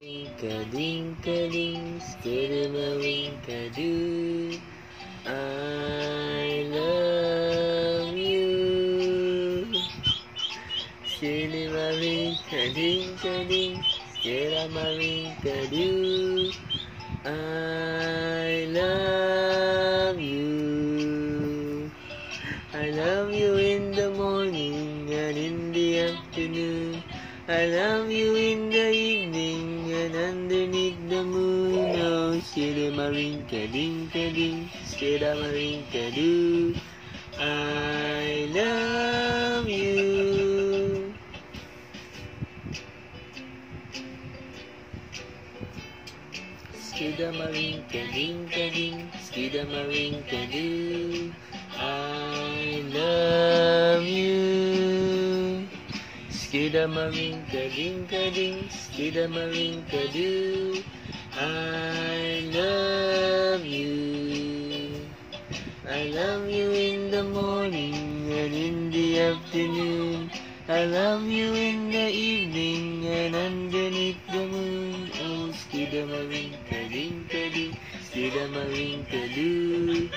Ka-ding, skidamarinka-doo. I love you. Skidamarinka-ding, skidamarinka-doo. I love you. I love you in the morning and in the afternoon. I love you in the evening and underneath the moon. Oh, skidamarinka-ding, skidamarinka-doo. I love you. Skidamarinka-ding, skidamarinka-doo. I love you. Skidamarinka-ding, skidamarinka-doo. I love you. I love you in the morning and in the afternoon. I love you in the evening and underneath the moon. Oh, skidamarinka-ding, skidamarinka-doo.